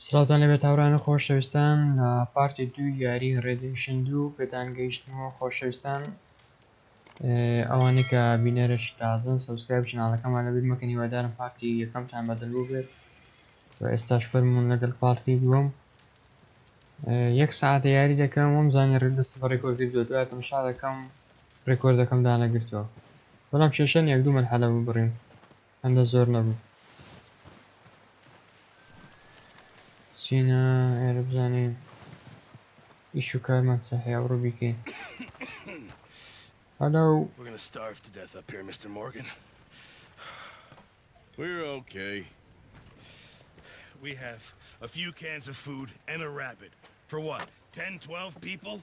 سڵاتان لەبێت هاوڕان خۆشەویستان لە پارتی دوو یاری ڕێدیشن دوو پێتان گەیشتنەوە خۆشەویستان ئەوانەی کە بینەرێکی تازن سەبسکرایب چناڵەکەمان لەبیر مەکەن هیوادارم پارتی یەکەمتان بەدڵبوو بێت و ئێستاش فەرمونون لەگەڵ پارتی دووەم یەک ساعتە یاری دەکەم وەم زانانی ڕێ دەست بە ڕێکۆردی بدۆ دواتم شا دەکەم ڕێکۆردەکەم دانەگرتووە بەڵام شێشەن یەک دوو مەرحەلە ببڕین هەندە زۆر نەبوو چینە ئێرە بزانین ئیش و کارمان چە هەیە ڕوو بیکەین هەلو We're gonna starve to death up here, Mr. Morgan. We're okay. We have a few cans of food and a rabbit. For what, 10, 12 people?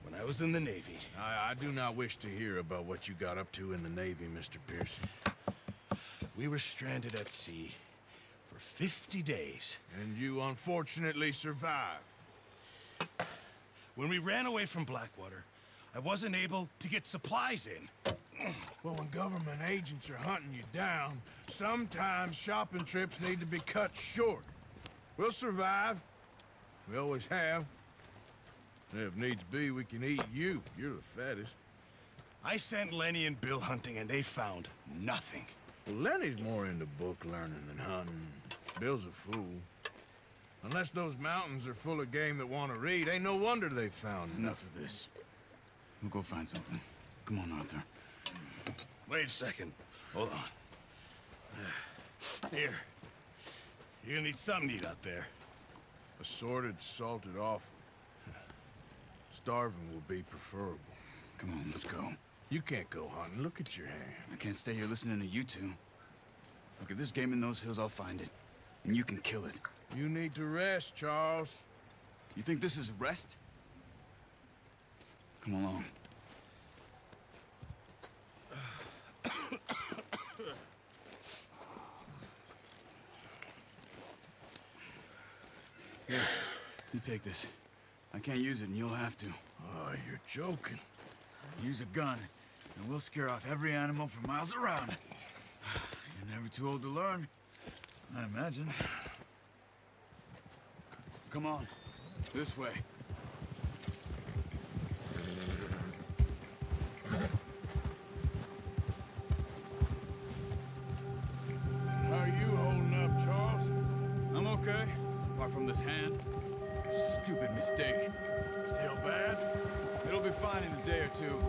When I was in the Navy... I do not wish to hear about what you got up to in the Navy, Mr. Pearson. We were stranded at sea for 50 days. And you unfortunately survived. When we ran away from Blackwater, I wasn't able to get supplies in. Well, when government agents are hunting you down, sometimes shopping trips need to be cut short. We'll survive. We always have. And if needs be, we can eat you. You're the fattest. I sent Lenny and Bill hunting, and they found nothing. Well, Lenny's more into book learning than hunting. Bill's a fool. Unless those mountains are full of game that want to read, ain't no wonder they found Enough of this. We'll go find something. Come on, Arthur. Wait a second. Hold on. Here. You're gonna need something to eat out there. Assorted, salted offal. Starving will be preferable. Come on, let's go. You can't go hunting. Look at your hand. I can't stay here listening to you two. Look, if there's game in those hills, I'll find it. And you can kill it. You need to rest, Charles. You think this is rest? Come along. Here, you take this. I can't use it, and you'll have to. Oh, you're joking. Use a gun, and we'll scare off every animal for miles around. You're never too old to learn, I imagine. Come on, this way. How are you holding up, Charles? I'm okay, apart from this hand. Stupid mistake. Still bad? It'll be fine in a day or two.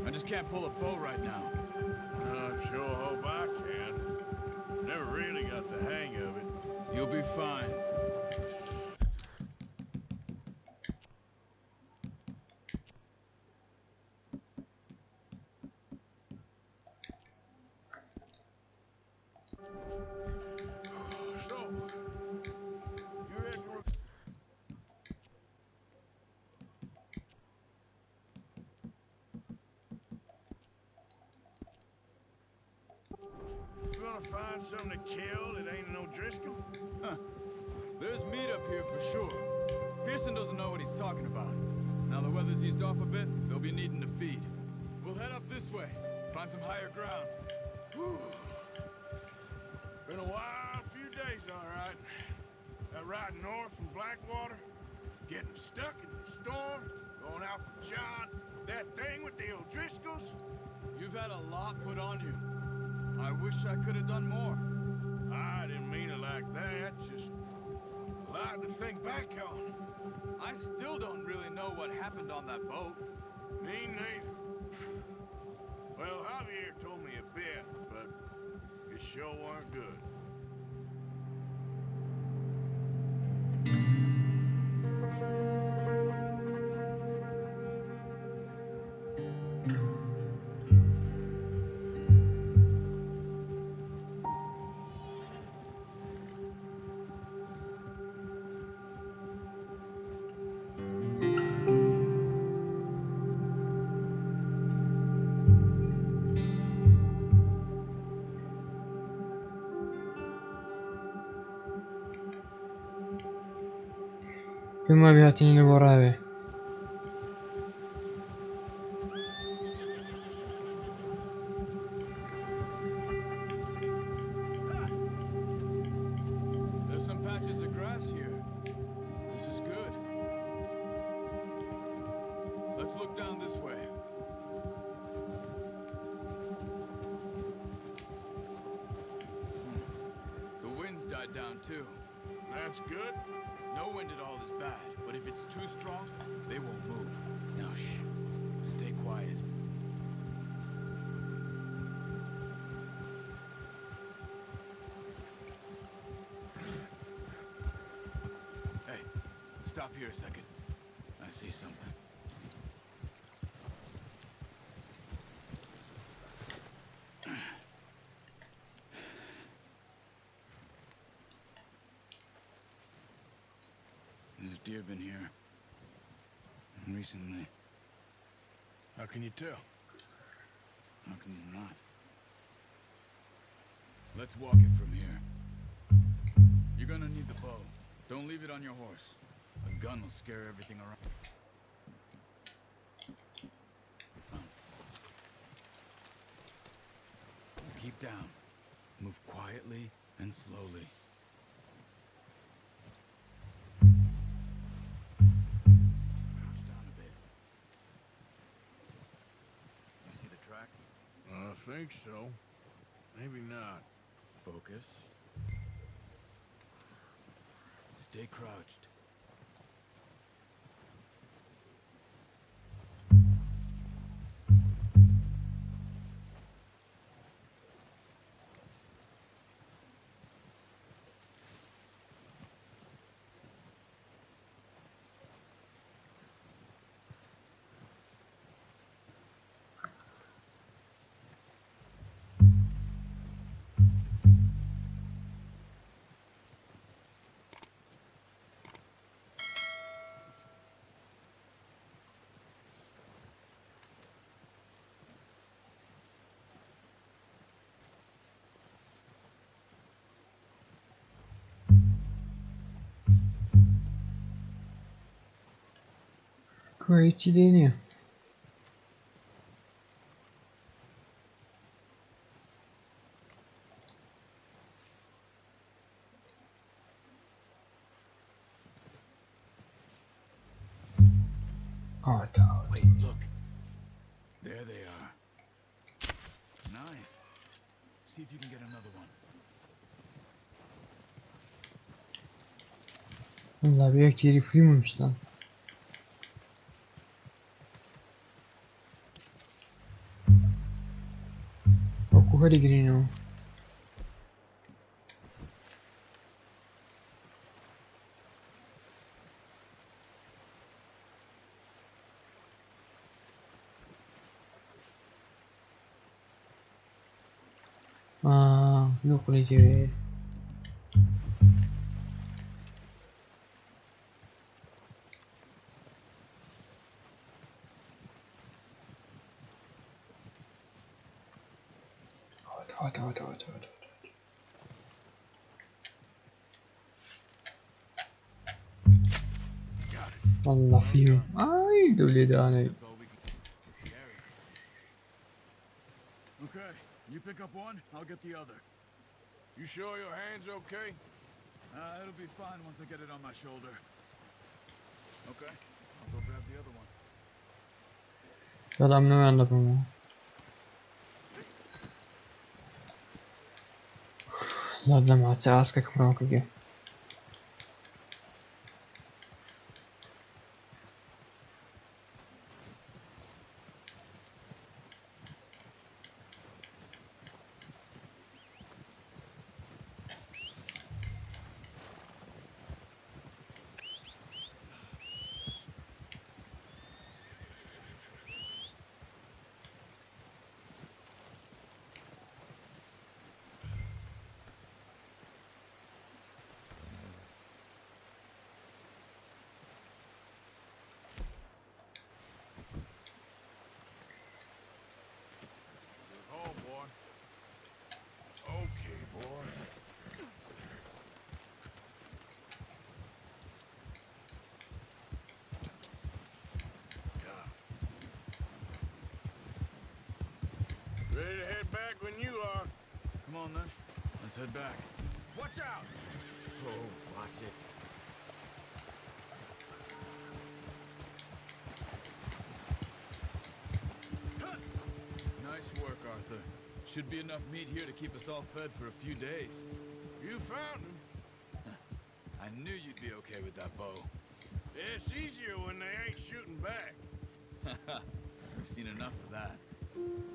I just can't pull a bow right now. I sure hope I can. Never really got the hang of it. You'll be fine. So, you reckon we're... gonna find something to kill that ain't no Driscoll? Huh. There's meat up here for sure. Pearson doesn't know what he's talking about. Now the weather's eased off a bit, they'll be needing to feed. We'll head up this way, find some higher ground. Been a wild few days, all right. That ride north from Blackwater, getting stuck in the storm, going out for John, that thing with the O'Driscolls. You've had a lot put on you. I wish I could have done more. I didn't mean it like that, just a lot to think back on. I still don't really know what happened on that boat. Me neither. Well, Javier told me a bit, but it sure weren't good. پێم وابێ هاتینە بۆ ڕاوێ There's some patches Keep down this way. The wind's died down too. That's good. No wind at all is bad, but if it's too strong, they won't move. Now shh. Stay quiet. Hey, stop here a second. I see something. There's deer been here recently. How can you tell? How can you not? Let's walk it from here. You're gonna need the bow. Don't leave it on your horse. A gun will scare everything around. Keep down. Move quietly and slowly. Crouch down a bit. You see the tracks? I think so. Maybe not. Focus. Stay crouched. کوێتی لێ نییە. Wait, look. There they are. Nice. See if you can get another one. لەبیر تێری فیلممشتان. وەکو هەری گرینەوە. نقلی جوێ. والله فيهم دولي داني. That's all we can carry. Okay, you pick up one, I'll get the other. You sure your hand's okay? It'll be fine once I get it on my shoulder. Okay, I'll go grab the other one. سلام نمیان لبمو. لازم هتساسكك مراكجة. Oh, boy. Okay, boy. Ready to head back when you are. Come on then, let's head back. Watch out! Oh, watch it. Should be enough meat here to keep us all fed for a few days. You found him. I knew you'd be okay with that bow. It's easier when they ain't shooting back. We've seen enough of that.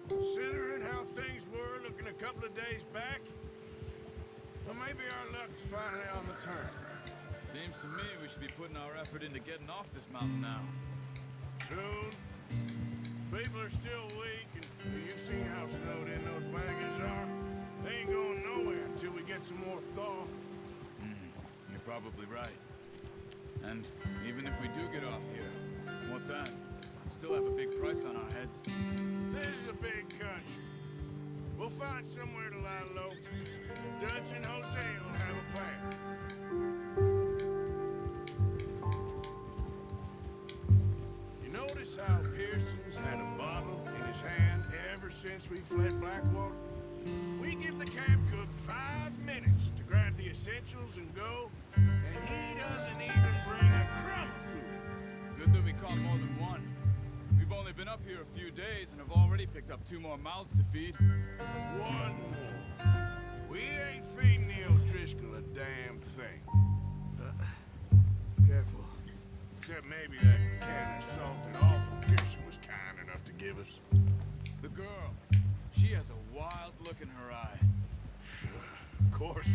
Considering how things were looking a couple of days back, well, maybe our luck's finally on the turn. Seems to me we should be putting our effort into getting off this mountain now. Soon. People are still weak, and you've seen how snowed in those wagons are. They ain't going nowhere until we get some more thaw. You're probably right. And even if we do get off here, what then? We still have a big price on our heads. This is a big country. We'll find somewhere to lie low. Dutch and Jose will have a plan. You notice how Pearson's had a bottle in his hand ever since we fled Blackwater? We give the camp cook 5 minutes to grab the essentials and go, and he doesn't even bring a crumb of food. Good that we caught more than one. We've only been up here a few days and have already picked up 2 more mouths to feed. 1 more. We ain't feeding the O'Driscoll a damn thing. Careful. Except maybe that can of salted offal Pearson was kind enough to give us. The girl. She has a wild look in her eye. Of course.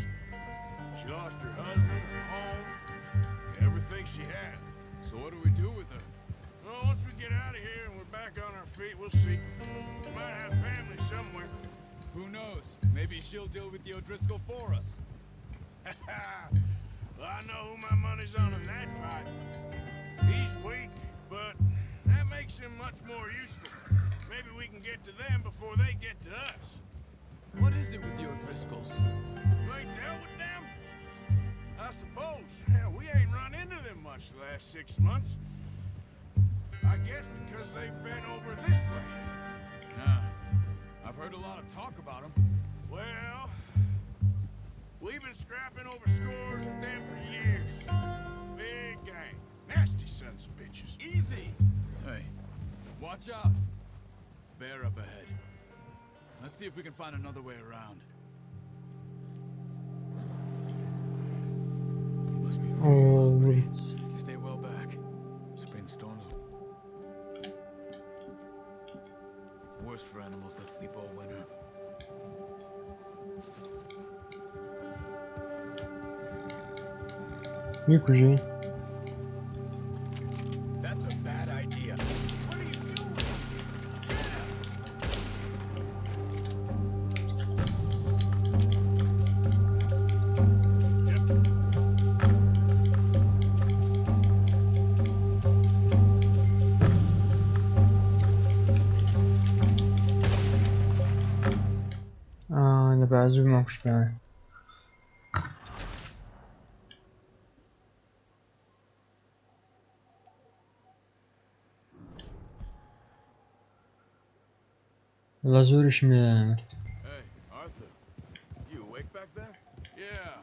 She lost her husband, her home, everything she had. So what do we do with her? Well, once we get out of here and we're back on our feet, we'll see. We might have family somewhere. Who knows? Maybe she'll deal with the O'Driscoll for us. Well, I know who my money's on in that fight. He's weak, but that makes him much more useful. Maybe we can get to them before they get to us. What is it with the O'Driscolls? You ain't dealt with them? I suppose. Hell, we ain't run into them much the last 6 months. I guess because they've been over this way. Yeah. I've heard a lot of talk about them. Well, we've been scrapping over scores with them for years. Big gang. Nasty sons of bitches. Easy! Hey, watch out. Bear up ahead. Let's see if we can find another way around. He must be Alright. Stay well back. Spring storms. Worst for animals that sleep all winter. میکوژی That's a bad idea. What are you doing? لە بازوو مەخش پێوە لە زۆریش مێنێت Hey, Arthur. You awake back there? Yeah,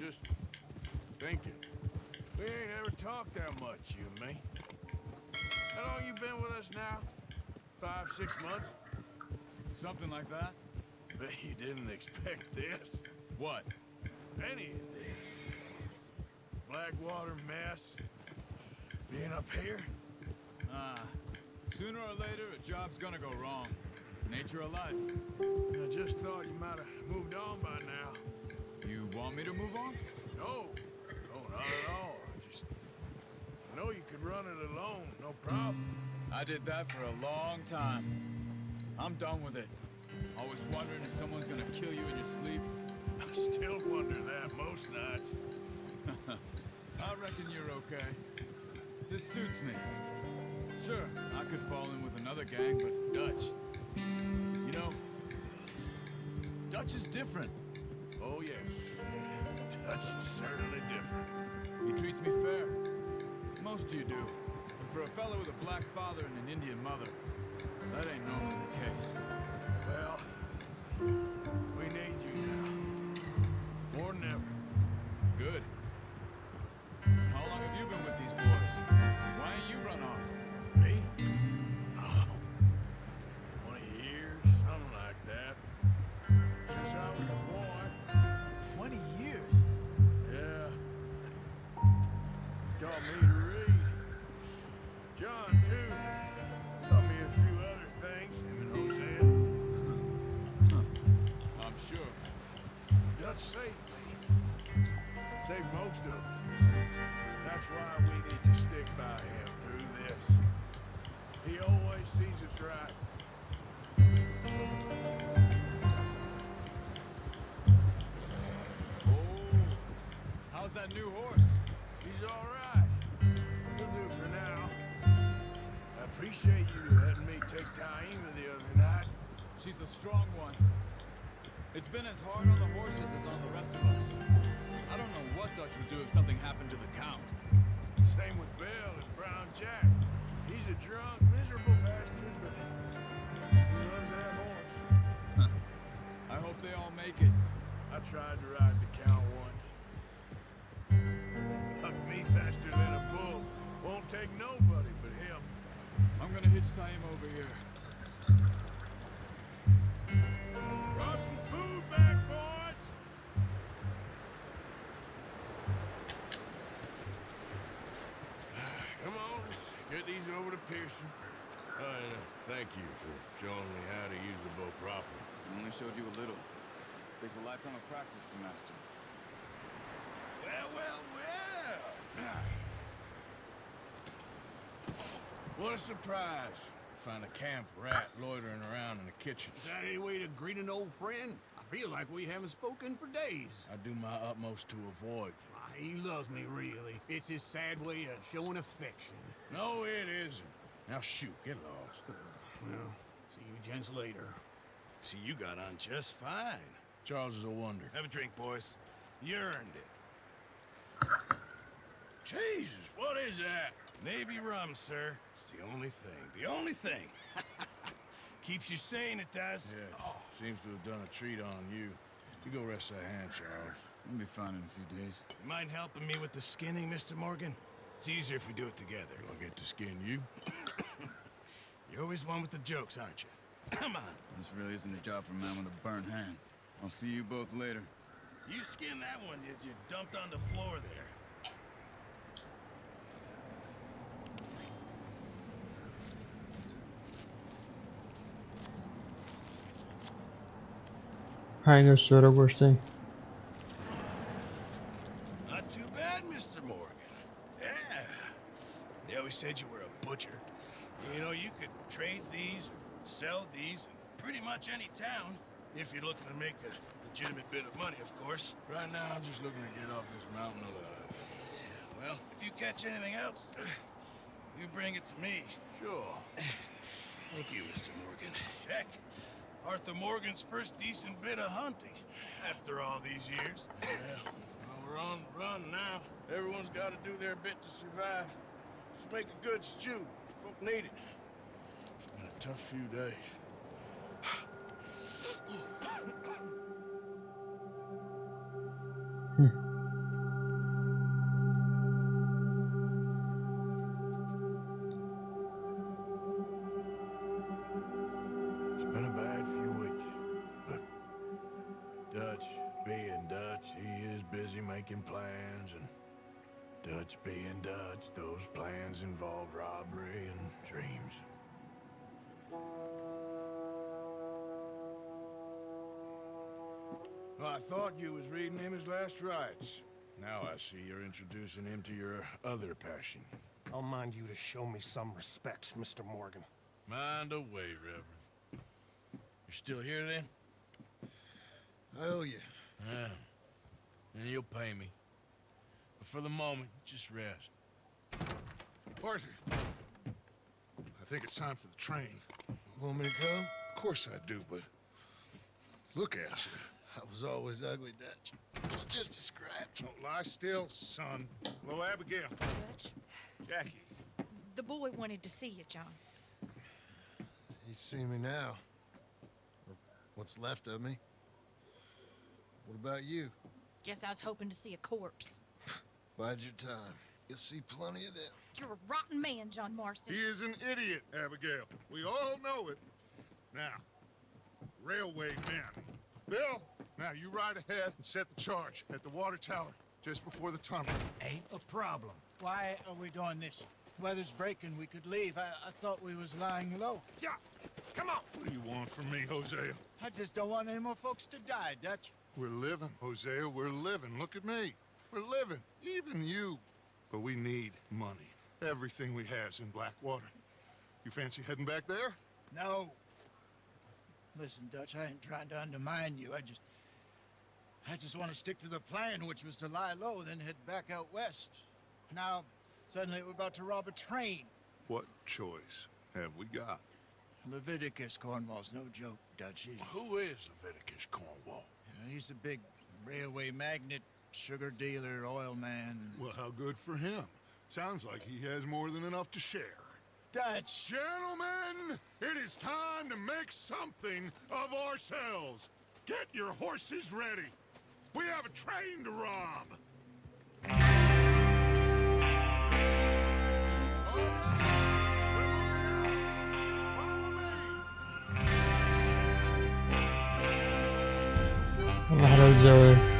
just thinking. We ain't ever talked that much, you and me. How long you been with us now? 5, 6 months? Something like that? Bet you didn't expect this. What? Any of this. Blackwater mess. Being up here. Sooner or later, a job's gonna go wrong. Nature of life. I just thought you might have moved on by now. You want me to move on? No, not at all. I know you could run it alone, no problem. I did that for a long time. I'm done with it. Always wondering if someone's gonna kill you in your sleep. I still wonder that most nights. I reckon you're okay. This suits me. Sure, I could fall in with another gang, but Dutch. You know, Dutch is different. Oh, yes. Dutch is certainly different. He treats me fair. Most of you do. But for a fella with a black father and an Indian mother, that ain't normally the case. Well, we need you now. More than ever. Good. And how long have you been with these boys? Why ain't you run off? Me? Oh, 20 years, something like that. most of us. That's why we need to stick by him through this. He always sees us right. Oh, how's that new horse? He's all right. He'll do for now. I appreciate you letting me take Taima the other night. She's a strong one. It's been as hard on the horses as on the rest of us. I don't know what Dutch would do if something happened to the Count. Same with Bill and Brown Jack. He's a drunk, miserable bastard, but he loves that horse. I hope they all make it. I tried to ride the Count once. Bucked me faster than a bull. Won't take nobody but him. I'm gonna hitch Taima over here. Brought some food back, boys. Come on, let's get these over to Pearson. Thank you for showing me how to use the bow properly. I only showed you a little. Takes a lifetime of practice to master. Well. What a surprise. Find a camp rat loitering around in the kitchen. Is that any way to greet an old friend? I feel like we haven't spoken for days. I do my utmost to avoid you. He loves me, really. It's his sad way of showing affection. No, it isn't. Now shoot, get lost. Well, see you gents later. See, you got on just fine. Charles is a wonder. Have a drink, boys. You earned it. Jesus, what is that? Navy rum, sir. It's the only thing. The only thing. Keeps you sane, it does. Yeah, seems to have done a treat on you. You go rest that hand, Charles. I'll be fine in a few days. You mind helping me with the skinning, Mr. Morgan? It's easier if we do it together. Do I get to skin you? You're always one with the jokes, aren't you? Come on. This really isn't a job for a man with a burnt hand. I'll see you both later. You skin that one you dumped on the floor there. هاي الصورة قوشتي. Not too bad, Mr. Morgan. Yeah. They always said you were a butcher. You know, you could trade these, or sell these in pretty much any town, if you're looking to make a legitimate bit of money, of course. Right now, I'm just looking to get off this mountain alive. Well, if you catch anything else, you bring it to me. Sure. Thank you, Mr. Morgan. Heck, Arthur Morgan's first decent bit of hunting after all these years. Yeah, well, we're on the run now. Everyone's got to do their bit to survive. Just make a good stew. Folk need it. It's been a tough few days. It's been a bad few weeks, but Dutch being Dutch, he is busy making plans, and Dutch being Dutch, those plans involve robbery and dreams. Well, I thought you was reading him his last rites. Now I see you're introducing him to your other passion. I'll mind you to show me some respect, Mr. Morgan. Mind away, Reverend. You're still here then? I owe you. Yeah. And you'll pay me. But for the moment, just rest. Arthur, I think it's time for the train. Want me to come? Of course I do, but look at you. I was always ugly, Dutch. It's just a scratch. Don't lie still, son. Hello, Abigail. Dutch, Jackie. the boy wanted to see you, John. He's seen me now. Or what's left of me. What about you? Guess I was hoping to see a corpse. Bide your time. You'll see plenty of them. You're a rotten man, John Marston. He is an idiot, Abigail. We all know it. Now, railway men. Bill, now you ride ahead and set the charge at the water tower just before the tunnel. Ain't a problem. Why are we doing this? Weather's breaking, we could leave. I thought we was lying low. Yeah, come on. What do you want from me, Hosea? I just don't want any more folks to die, Dutch. We're living, Hosea, we're living. Look at me. for a living, even you. But we need money. Everything we has in Blackwater. You fancy heading back there? No. Listen, Dutch, I ain't trying to undermine you. I just want to stick to the plan, which was to lie low, then head back out west. Now, suddenly we're about to rob a train. What choice have we got? Leviticus Cornwall's no joke, Dutch. Who is Leviticus Cornwall? He's a big railway magnate, sugar dealer, oil man. Well, how good for him. Sounds like he has more than enough to share. Dutch! Gentlemen, it is time to make something of ourselves. Get your horses ready. We have a train to rob. والله حلو الجو.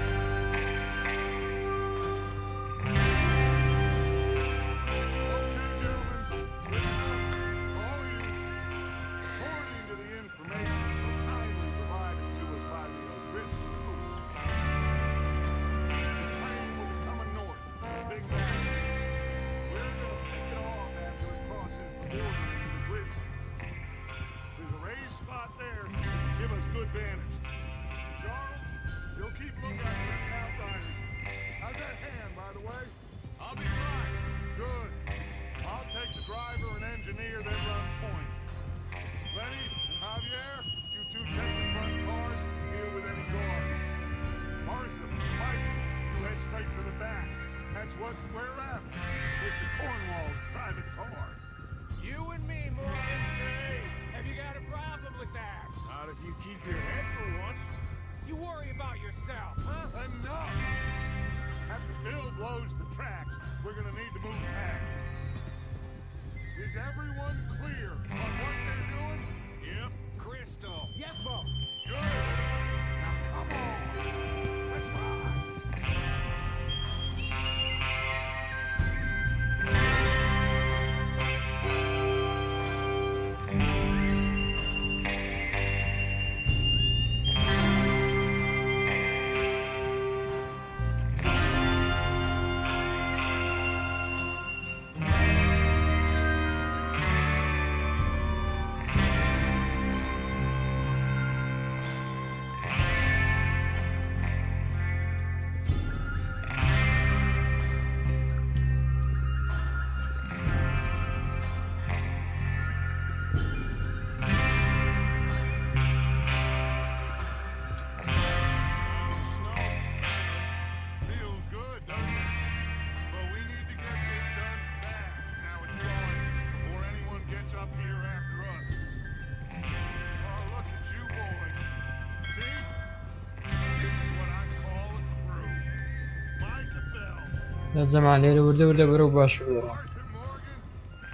زمان لێرە وردە وردە بەرەو باشوورەوە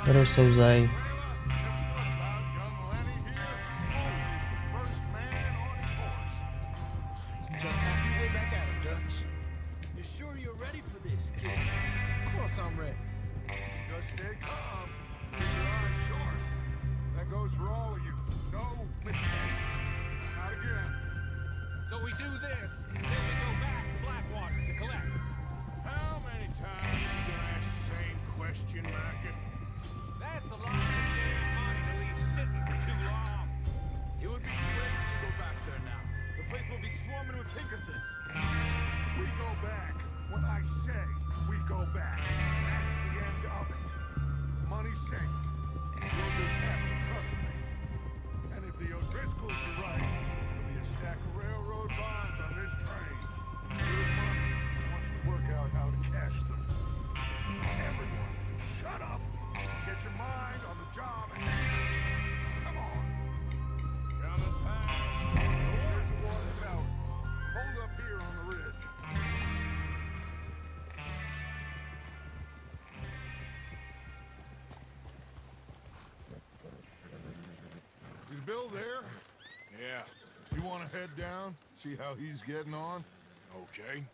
بەرەو سەوزایی. Bill there? Yeah. You want to head down, see how he's getting on? Okay.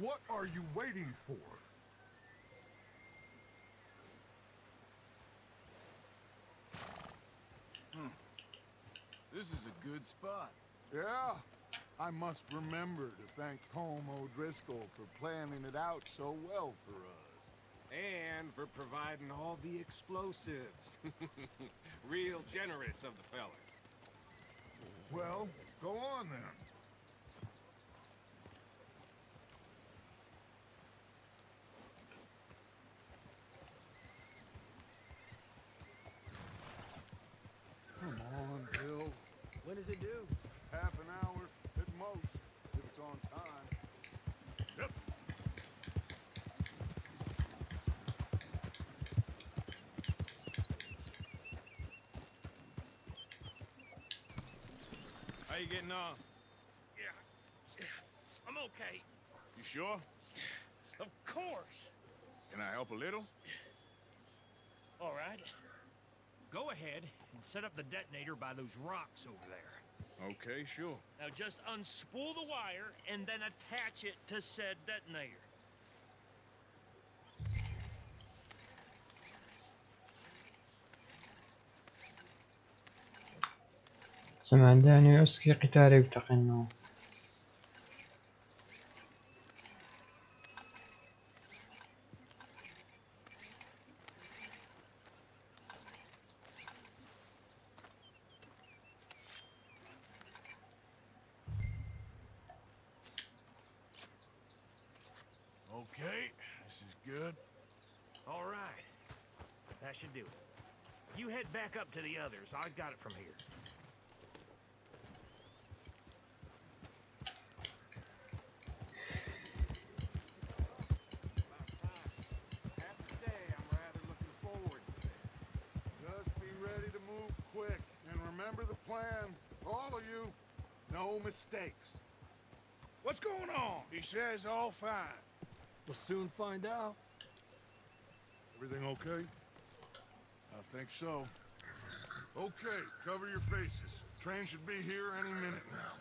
What are you waiting for? This is a good spot. Yeah. I must remember to thank Colm O'Driscoll for planning it out so well for us. And for providing all the explosives. Real generous of the fella. Well, go on then. Come on, Bill. When does it do? Half an hour at most, if it's on time. Yep. How you getting on? Yeah, I'm okay. You sure? Of course. Can I help a little? All right. Go ahead and set up the detonator by those rocks over there. Okay, sure. Now just unspool the wire and then attach it to said detonator. سمعداني أسكي قتالي بتقنه. Okay, this is good. All right. That should do it. You head back up to the others. I got it from here. Mistakes. What's going on? He says all fine. We'll soon find out. Everything okay? I think so. Okay, cover your faces. Train should be here any minute now.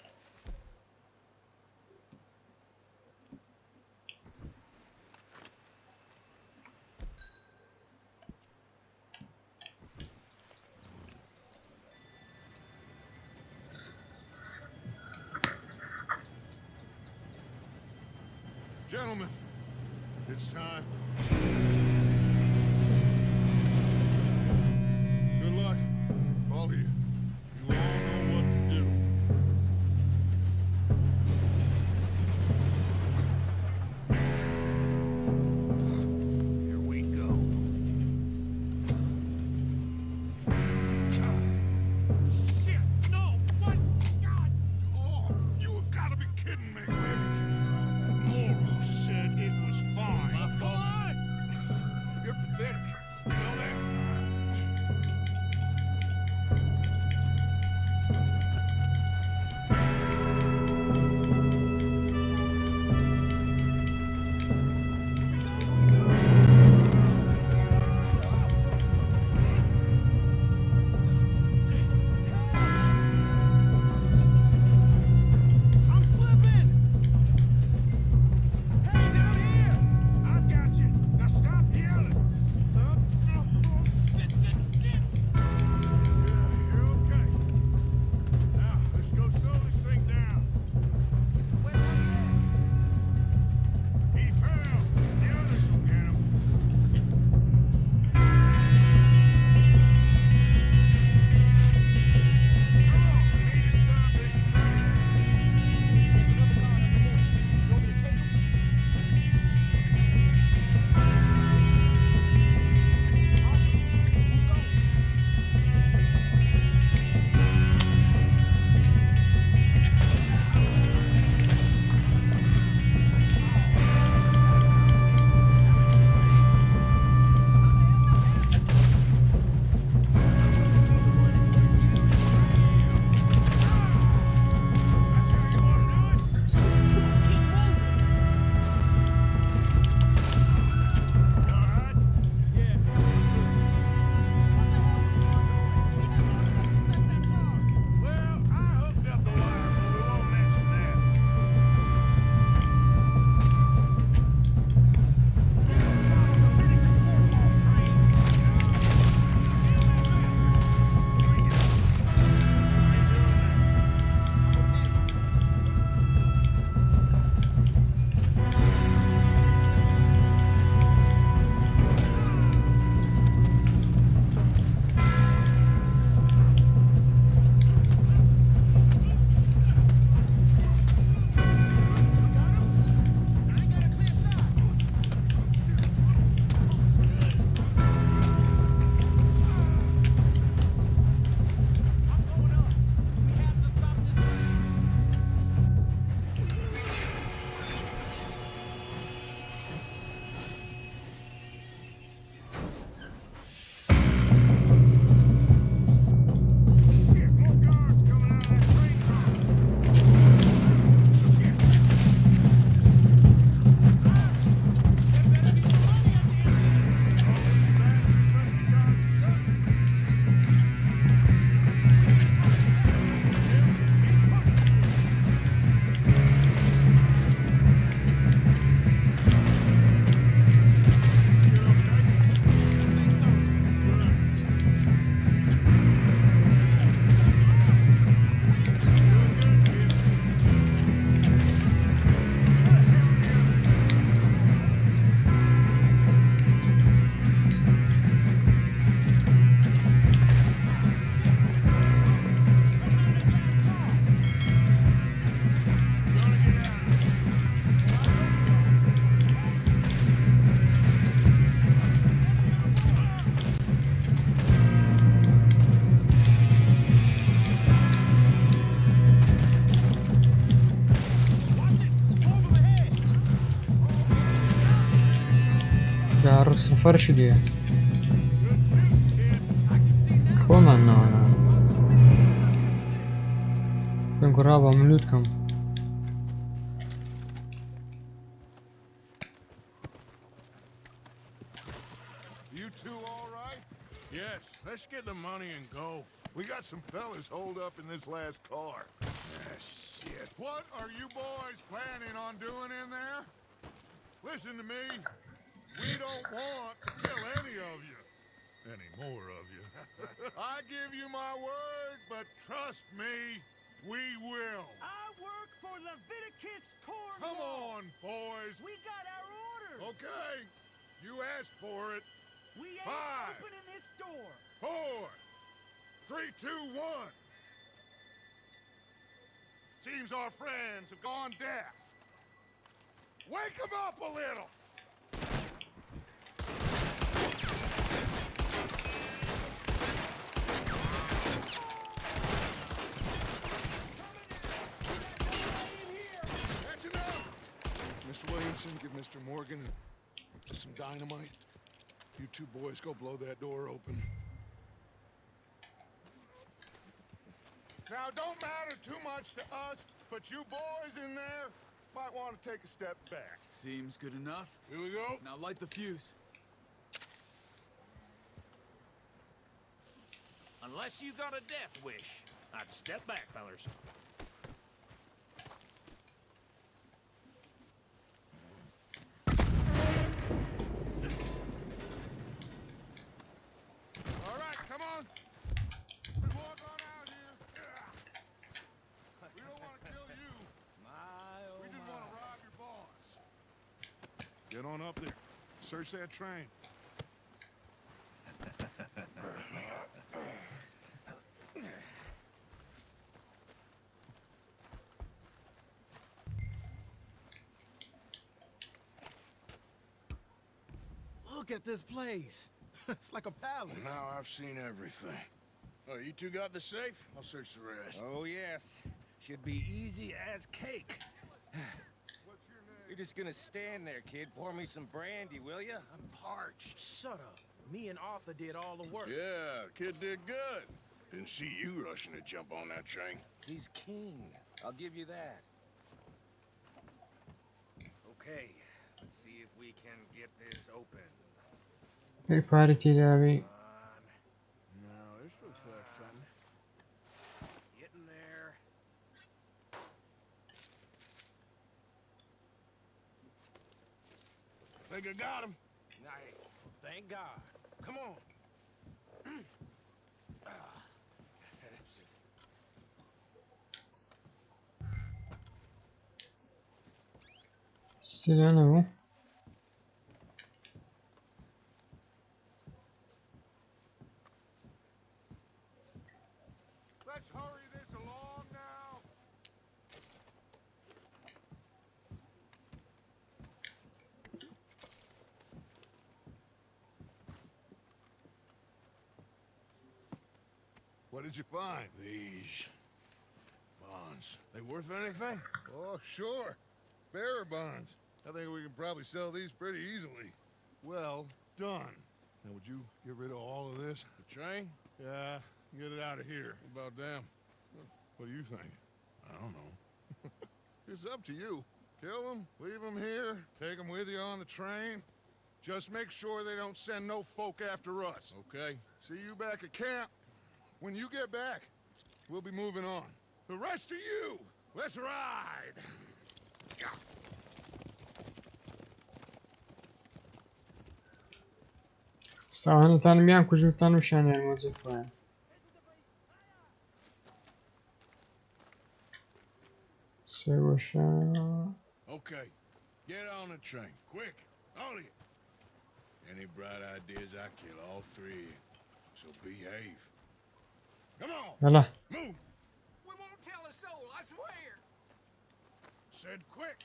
Gentlemen, it's time. Good luck, all of you. You all know what to do. Here we go. Shit! No! What? God! Oh, you have got to be kidding me. Where did you find that? Moro said it was fine. My fault. You're pathetic. You know that? I'm slipping! Hey, down here! I've got you. Now stop yelling. Yeah, you're okay. Now, let's go slow this thing down. Where's Javier? He fell. The others will get him. Come on, we need to stop this train. There's another car over here. You want me to take him? Who's going? سفرشی دیگه خۆمان ناوانە پێم گوڕا با من لوت کەم You two all right? Yes, let's get the money and go. We got some fellas holed up in this last car. Shit. What are you boys planning on doing in there? Listen to me. We don't want to kill any of you. Any more of you. I give you my word, but trust me, we will. I work for Leviticus Corps. Come on, boys. We got our orders. Okay. You asked for it. We ain't 5, opening this door. 4, 3, 2, 1. Seems our friends have gone deaf. Wake them up a little. That's enough. Mr. Williamson, give Mr. Morgan some dynamite. You two boys go blow that door open. Now, don't matter too much to us, but you boys in there might want to take a step back. Seems good enough. Here we go. Now light the fuse. Unless you got a death wish, I'd step back, fellers. All right, come on. Let's walk on out here. We don't want to kill you. We just want to rob your boss. Get on up there. Search that train. Look at this place. It's like a palace. Now I've seen everything. Oh, you two got the safe? I'll search the rest. Oh, yes. Should be easy as cake. What's your name? You're just gonna stand there, kid. Pour me some brandy, will ya? I'm parched. Shut up. Me and Arthur did all the work. Yeah, kid did good. Didn't see you rushing to jump on that train. He's king. I'll give you that. Okay, let's see if we can get this open. پێی پارێکی تێداوی No, this looks like something. Getting there. Think I got him. Nice. Thank God. Come on. ستیلانە بوو Let's hurry this along now. What did you find? These bonds. They worth anything? Oh, sure. Bearer bonds. I think we can probably sell these pretty easily. Well done. Now, would you get rid of all of this? The train? Yeah, get it out of here. What about them? What do you think? I don't know. It's up to you. Kill them, leave them here, take them with you on the train. Just make sure they don't send no folk after us. Okay. See you back at camp. When you get back, we'll be moving on. The rest of you, let's ride. ستاوانەتانم یان کوژوتان و شانیان وەرجێ خۆیان سێوەشە Okay, get on the train, quick, all of you. Any bright ideas, I kill all three, so behave. Come on, هەلا move. We won't tell a soul, I swear. Said quick.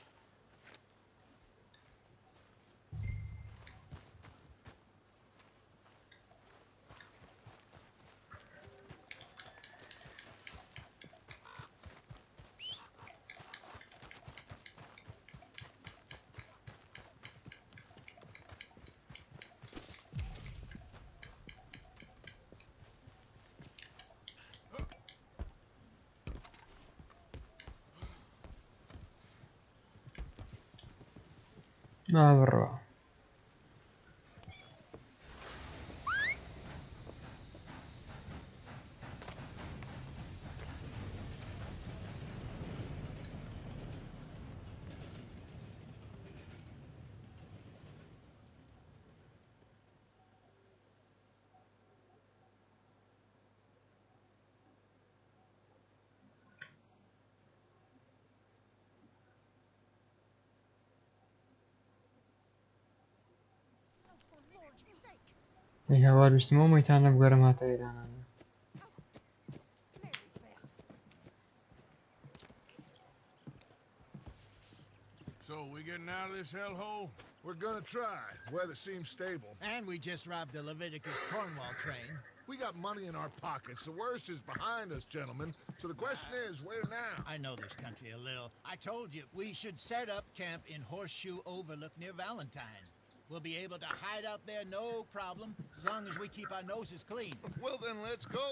نابڕەوە هەوار ویستمەوە مەیتانە بگەڕم هاتە ئێرانانە So, we getting out of this hellhole? We're gonna try. Weather seems stable. And we just robbed the Leviticus Cornwall train. We got money in our pockets. The worst is behind us, gentlemen. So the question is, where now? I know this country a little. I told you, we should set up camp in Horseshoe Overlook near Valentine. We'll be able to hide out there, no problem, as long as we keep our noses clean. Well, then let's go.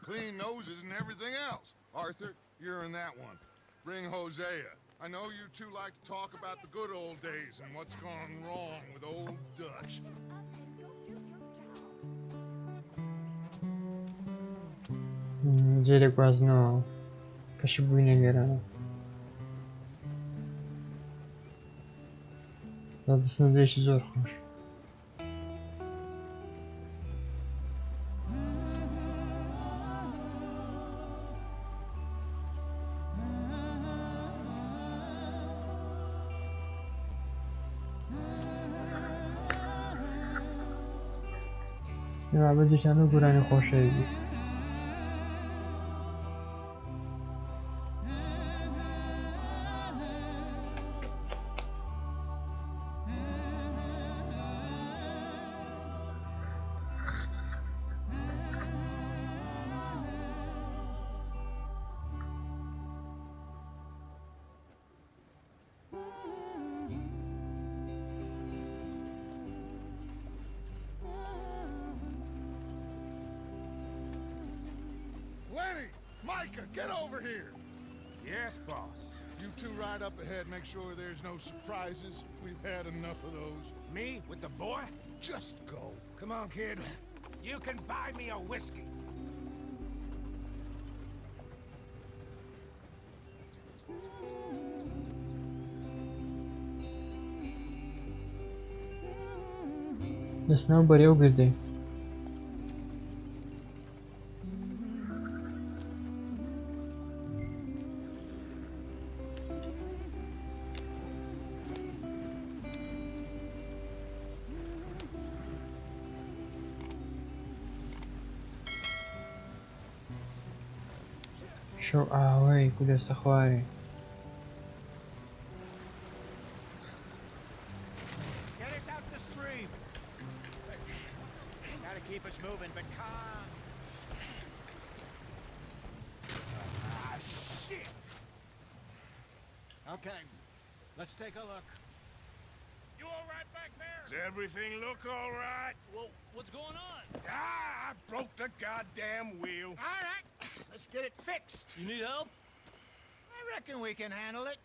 Clean noses and everything else. Arthur, you're in that one. Bring Hosea. I know you two like to talk about the good old days and what's gone wrong with old Dutch. جێرێک وازنەوە کەشی بووینە لێرانە دەستنەدەیەکی زۆر خۆش بەجێشانە گۆرانی خۆشەوی Lenny! Micah, get over here! Yes, boss. You two ride up ahead, make sure there's no surprises. We've had enough of those. Me with the boy? Just go. Come on, kid. You can buy me a whiskey. دەستنەوە بەرێو گردەی شەو ئاوەی کو دەستە خوارێ Get us out the stream. Gotta keep us moving, but calm. Ah, shit! Okay, let's take a look. You all right back there? Does everything look all right? Well, what's going on? Ah, I broke the goddamn wheel. All right, let's get it fixed. You need help? I reckon we can handle it.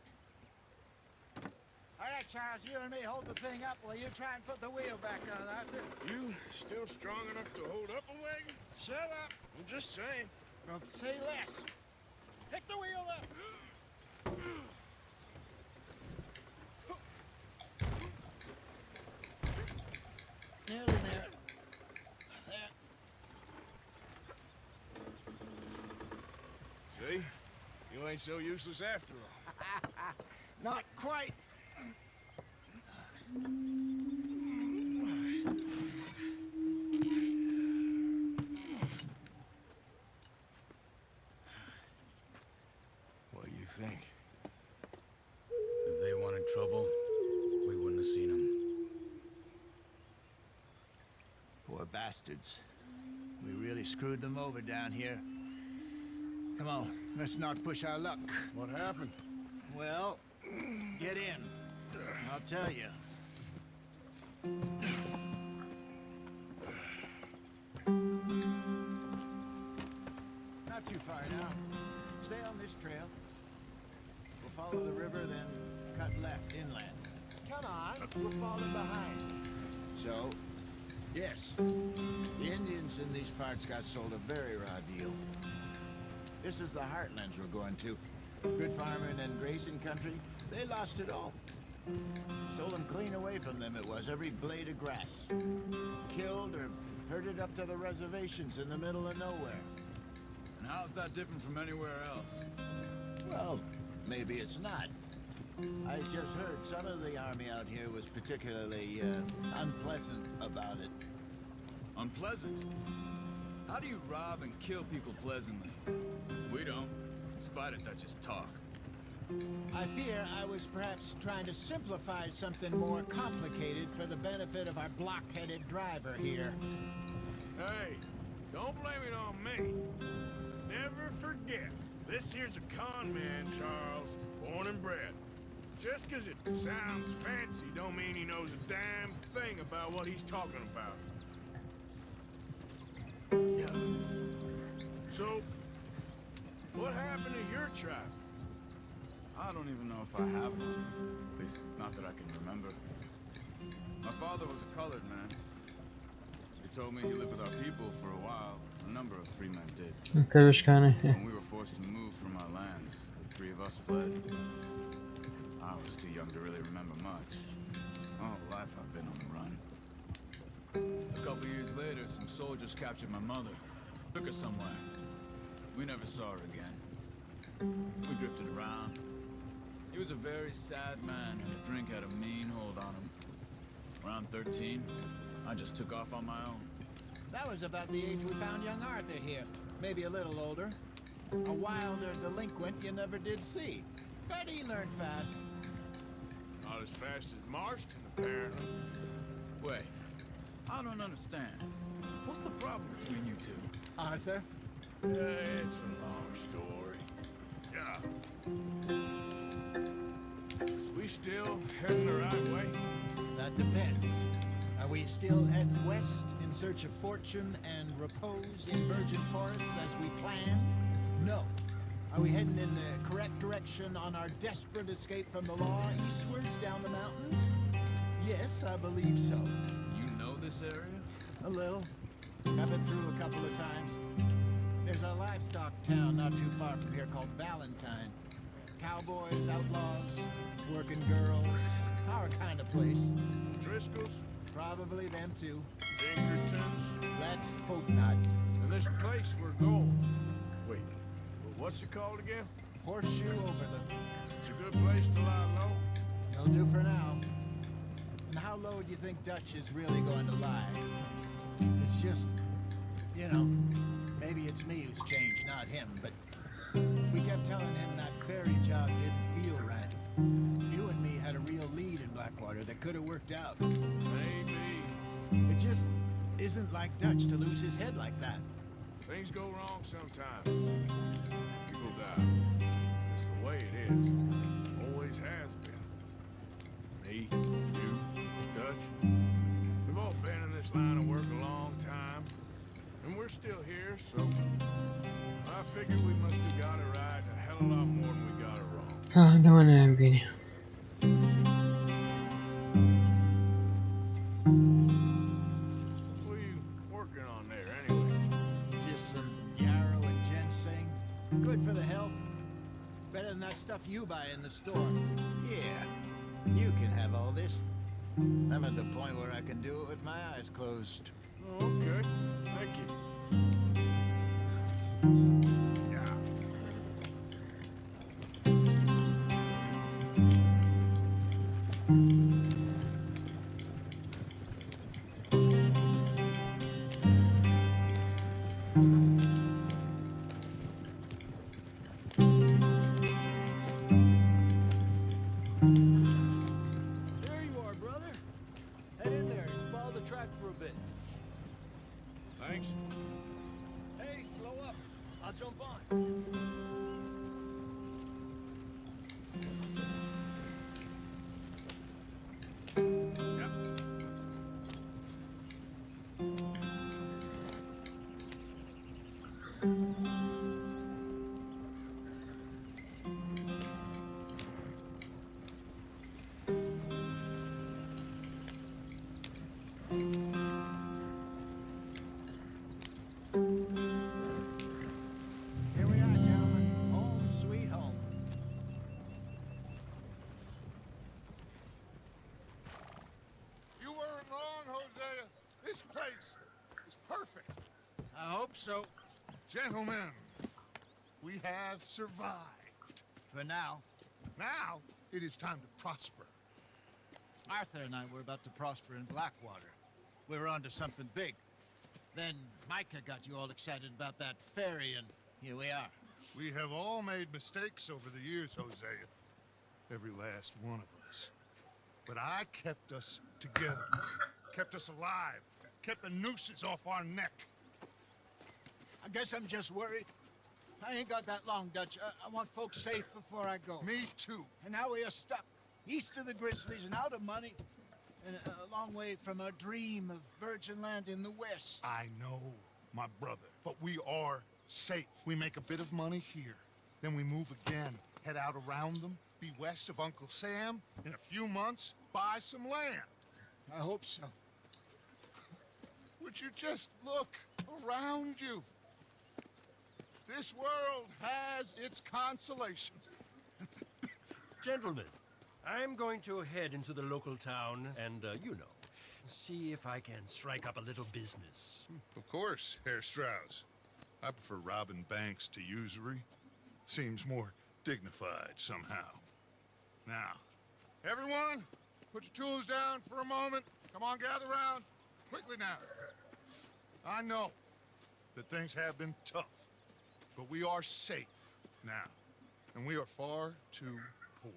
All right, Charles, you and me hold the thing up while you try and put the wheel back on, Arthur. You still strong enough to hold up a wagon? Shut up. I'm just saying. Well, say less. Pick the wheel up. Nearly there. There. See? You ain't so useless after all. Not quite. What do you think? If they wanted trouble, we wouldn't have seen them. Poor bastards. We really screwed them over down here. Come on, let's not push our luck. What happened? Well, get in. I'll tell you. Not too far now. Stay on this trail. We'll follow the river, then cut left inland. Come on, we're falling behind. So, yes, the Indians in these parts got sold a very raw deal. This is the heartlands we're going to. Good farming and grazing country, they lost it all. Stole them clean away from them, it was, every blade of grass. Killed or herded up to the reservations in the middle of nowhere. And how's that different from anywhere else? Well, maybe it's not. I just heard some of the army out here was particularly unpleasant about it. Unpleasant? How do you rob and kill people pleasantly? We don't, in spite of Dutch's talk. I fear I was perhaps trying to simplify something more complicated for the benefit of our block-headed driver here. Hey, don't blame it on me. Never forget, this here's a con man, Charles, born and bred. Just 'cause it sounds fancy don't mean he knows a damn thing about what he's talking about. Yeah. So, what happened to your tribe? I don't even know if I have one. At least, not that I can remember. My father was a colored man. He told me he lived with our people for a while. A number of free men did. When we were forced to move from our lands, the three of us fled. I was too young to really remember much. My whole life I've been on the run. A couple years later, some soldiers captured my mother. Took her somewhere. We never saw her again. We drifted around. He was a very sad man, and the drink had a mean hold on him. Around 13, I just took off on my own. That was about the age we found young Arthur here. Maybe a little older. A wilder delinquent you never did see. But he learned fast. Not as fast as Marston, apparently. Wait, I don't understand. What's the problem between you two? Arthur? It's a long story. Yeah. We still heading the right way? That depends. Are we still heading west in search of fortune and repose in virgin forests as we planned? No. Are we heading in the correct direction on our desperate escape from the law eastwards down the mountains? Yes, I believe so. You know this area? A little. I've been through a couple of times. There's a livestock town not too far from here called Valentine. Cowboys, outlaws, working girls, our kind of place. Driscoll's? Probably them too. Pinkertons? Let's hope not. And this place we're going. Wait, what's it called again? Horseshoe Overlook. It's a good place to lie low. It'll do for now. And how low do you think Dutch is really going to lie? It's just, you know, maybe it's me who's changed, not him, but we kept telling him that ferry job didn't feel right. You and me had a real lead in Blackwater that could have worked out. Maybe. It just isn't like Dutch to lose his head like that. Things go wrong sometimes. People die. It's the way it is. Always has been. Me, you, Dutch. We've all been in this line of work a long time. And we're still here, so I figured we must have got it right a hell of a lot more than we got it wrong. دەوانە بینی What are you working on there anyway? Just some yarrow and ginseng. Good for the health. Better than that stuff you buy in the store. Yeah, you can have all this. I'm at the point where I can do it with my eyes closed. Oh, okay. Thank you. Yeah. There you are, brother. Head in there and follow the track for a bit. Thanks. Hey, slow up. I'll jump on. so. Gentlemen, we have survived. For now. Now, it is time to prosper. Arthur and I were about to prosper in Blackwater. We were onto something big. Then Micah got you all excited about that ferry, and here we are. We have all made mistakes over the years, Hosea. Every last one of us. But I kept us together. Kept us alive. Kept the nooses off our neck. I guess I'm just worried. I ain't got that long, Dutch. I want folks safe before I go. Me too. And now we are stuck. East of the Grizzlies and out of money. And a long way from our dream of virgin land in the west. I know, my brother. But we are safe. We make a bit of money here. Then we move again. Head out around them. Be west of Uncle Sam. In a few months, buy some land. I hope so. Would you just look around you? This world has its consolations. Gentlemen, I'm going to head into the local town and, see if I can strike up a little business. Of course, Herr Strauss. I prefer robbing banks to usury. Seems more dignified somehow. Now, everyone, put your tools down for a moment. Come on, gather round. Quickly now. I know that things have been tough, but we are safe now, and we are far too poor.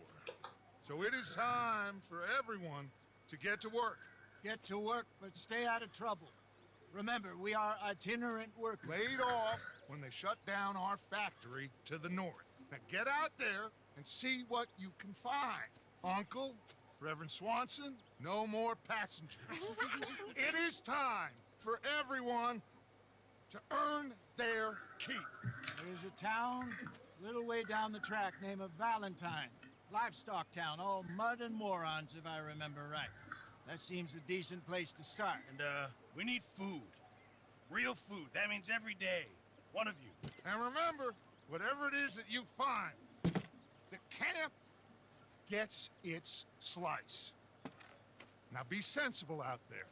So it is time for everyone to get to work. Get to work, but stay out of trouble. Remember, we are itinerant workers. Laid off when they shut down our factory to the north. Now get out there and see what you can find. Uncle, Reverend Swanson, no more passengers. It is time for everyone to earn their keep. There's a town a little way down the track named Valentine. Livestock town, all mud and morons, if I remember right. That seems a decent place to start. And, we need food. Real food. That means every day. One of you. And remember, whatever it is that you find, the camp gets its slice. Now be sensible out there.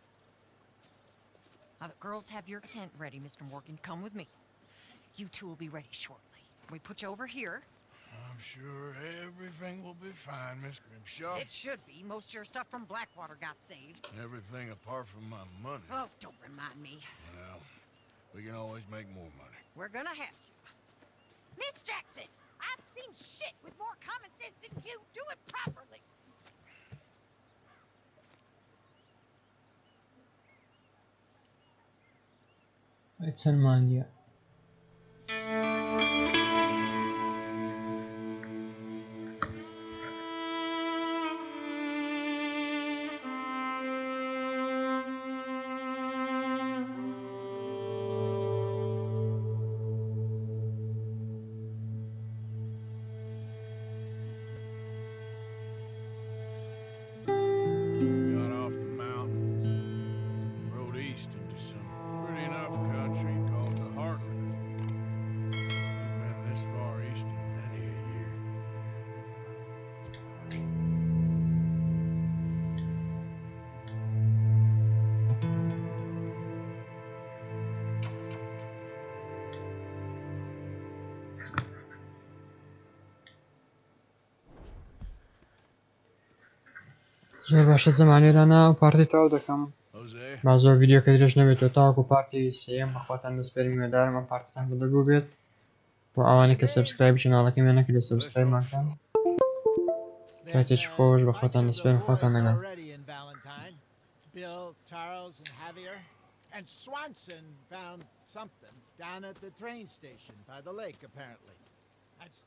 Now the girls have your tent ready, Mr. Morgan. Come with me. You two will be ready shortly. We put you over here. I'm sure everything will be fine, Miss Grimshaw. It should be. Most of your stuff from Blackwater got saved. Everything apart from my money. Oh, don't remind me. Well, we can always make more money. We're gonna have to. Miss Jackson, I've seen shit with more common sense than you. Do it properly. It's in Mandia. Got off the mountain, rode east into some pretty enough country called the Heartlands. Ain't been this far east in many a year. زۆر باشە زەمانێرانە و پارتی تاو دەکەم Hosea, با زۆر ڤیدیۆکە درێژ نەبێتەوە تاوەکو پارتی سێیەم بەخواتان دەسپێرم هێدارم ئەم پارتتان بەدەربوو بێت بۆ ئەوانەی کە سەبسکرایبی چناڵەکەمی نەکردێت سەبسکرایبمان کاتێکی خۆش بەخواتان دەسپێرم خۆتان لەگەڵ. Already in Valentine. Bill, Charles, and Javier. And Swanson found something down at the train station by the lake, apparently. That's